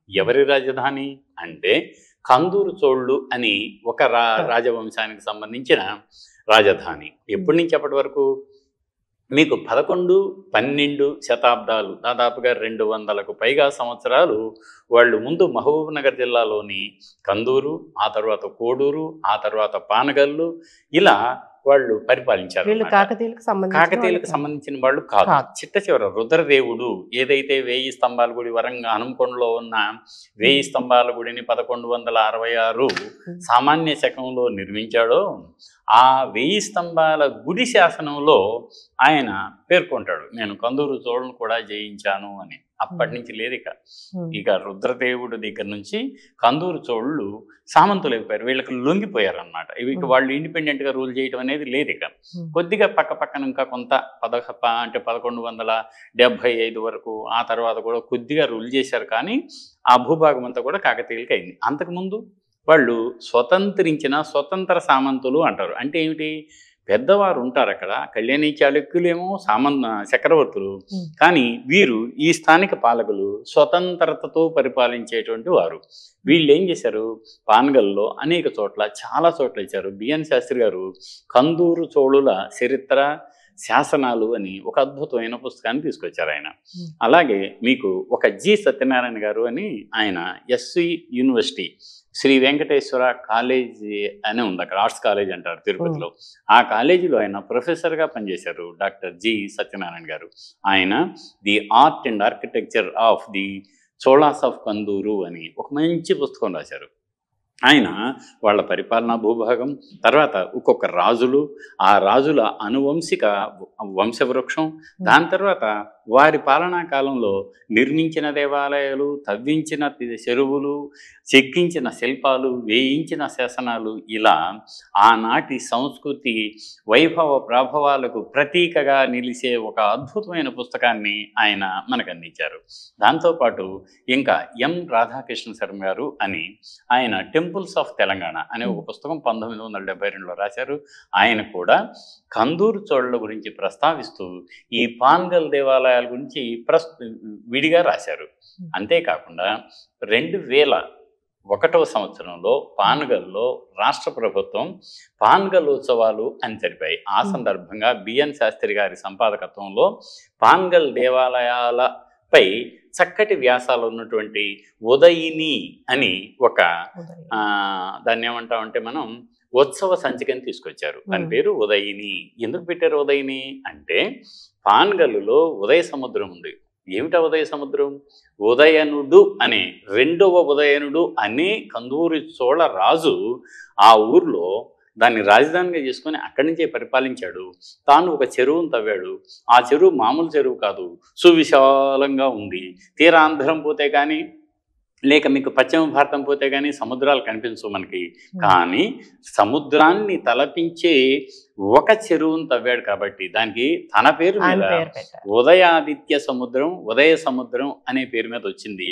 ఎవరి రాజధాని అంటే కందూరు చోళులు అని ఒక రాజవంశానికి సంబంధించిన రాజధాని. ఎప్పటి నుంచి అప్పటి వరకు మీకు 11, 12 శతాబ్దాలు, దాదాపుగా 200కు పైగా సంవత్సరాలు వాళ్ళు ముందు మహబూబ్నగర్ జిల్లాలోని కందూరు, ఆ తర్వాత కోడూరు, ఆ తర్వాత పానగల్లు, ఇలా వాళ్ళు పరిపాలించారు. కాకతీయులకు సంబంధించిన వాళ్ళు కాదు. చిట్ట చివర రుద్రదేవుడు ఏదైతే 1000 స్తంభాల గుడి వరంగా హనుమకొండలో ఉన్న 1000 స్తంభాల గుడిని 1166 సామాన్య శకంలో నిర్మించాడో, ఆ 1000 స్తంభాల గుడి శాసనంలో ఆయన పేర్కొంటాడు, నేను కందూరు చోళను కూడా జయించాను అని. అప్పటి నుంచి లేదు ఇక రుద్రదేవుడు దగ్గర నుంచి కందూరు చోళులు సామంతులు అయిపోయారు, వీళ్ళకి లొంగిపోయారు అనమాట. ఇక వాళ్ళు ఇండిపెండెంట్గా రూల్ చేయటం అనేది లేదు. కొద్దిగా పక్కన ఇంకా కొంత 1175 వరకు, ఆ తర్వాత కూడా కొద్దిగా రూల్ చేశారు. కానీ ఆ భూభాగం అంతా కూడా కాకతీయులకి అయింది. అంతకుముందు వాళ్ళు స్వతంత్ర సామంతులు అంటారు. అంటే ఏమిటి, పెద్దవారు ఉంటారు అక్కడ, కళ్యాణి చాళుక్యులేమో చక్రవర్తులు, కానీ వీరు ఈ స్థానిక పాలకులు స్వతంత్రతతో పరిపాలించేటువంటి వారు. వీళ్ళు ఏం చేశారు, పానగల్లో అనేక చోట్ల, చాలా చోట్ల ఇచ్చారు. బిఎన్ శాస్త్రి గారు కందూరు చోళుల చరిత్ర శాసనాలు అని ఒక అద్భుతమైన పుస్తకాన్ని తీసుకొచ్చారు ఆయన. అలాగే మీకు ఒక జి సత్యనారాయణ గారు అని, ఆయన S V university Sri Venkateswara college అని ఉంది అక్కడ, ఆర్ట్స్ కాలేజ్ అంటారు తిరుపతిలో. ఆ కాలేజీలో ఆయన ప్రొఫెసర్గా పనిచేశారు, డాక్టర్ జి సత్యనారాయణ గారు. ఆయన the art and architecture of the Cholas of Kanduru అని ఒక మంచి పుస్తకం రాశారు. ఆయన వాళ్ళ పరిపాలనా భూభాగం, తర్వాత ఒక్కొక్క రాజులు, ఆ రాజుల అనువంశిక వంశవృక్షం, దాని తర్వాత వారి పాలనా కాలంలో నిర్మించిన దేవాలయాలు, తవ్వించిన చెరువులు, చెక్కించిన శిల్పాలు, వేయించిన శాసనాలు, ఇలా ఆనాటి సంస్కృతి వైభవ ప్రభావాలకు ప్రతీకగా నిలిచే ఒక అద్భుతమైన పుస్తకాన్ని ఆయన మనకు అందించారు. దాంతోపాటు ఇంకా ఎం రాధాకృష్ణ శర్మ గారు అని, ఆయన టెంపుల్స్ ఆఫ్ తెలంగాణ అనే ఒక పుస్తకం 1972లో రాశారు. ఆయన కూడా కందూరు చోళుల గురించి ప్రస్తావిస్తూ ఈ పాన్గల్ దేవాలయాల గురించి విడిగా రాశారు. అంతేకాకుండా 2001వ సంవత్సరంలో పాన్గల్లో రాష్ట్ర ప్రభుత్వం పాన్గల్ ఉత్సవాలు అని జరిపాయి. ఆ సందర్భంగా బిఎన్ శాస్త్రి గారి సంపాదకత్వంలో పాన్గల్ దేవాలయాలపై చక్కటి వ్యాసాలు ఉన్నటువంటి ఉదయిని అని ఒక దాన్ని ఏమంటామంటే మనం ఉత్సవ సంచికని తీసుకొచ్చారు. దాని పేరు ఉదయిని. ఎందుకు పెట్టారు ఉదయిని అంటే, పాన్గల్లులో ఉదయ సముద్రం ఉంది. ఏమిటా ఉదయ సముద్రం? ఉదయనుడు అనే, 2వ ఉదయనుడు అనే కందూరి చోళ రాజు ఆ ఊర్లో దాన్ని రాజధానిగా చేసుకొని అక్కడి నుంచే పరిపాలించాడు. తాను ఒక చెరువును తవ్వాడు. ఆ చెరువు మామూలు చెరువు కాదు, సువిశాలంగా ఉంది. తీరాంధ్రం పోతే కానీ, లేక మీకు పశ్చిమ భారతం పోతే కానీ సముద్రాలు కనిపించవు మనకి. కానీ సముద్రాన్ని తలపించే ఒక చెరువును తవ్వాడు కాబట్టి దానికి తన పేరు మీద ఉదయాదిత్య సముద్రం, ఉదయ సముద్రం అనే పేరు మీద వచ్చింది.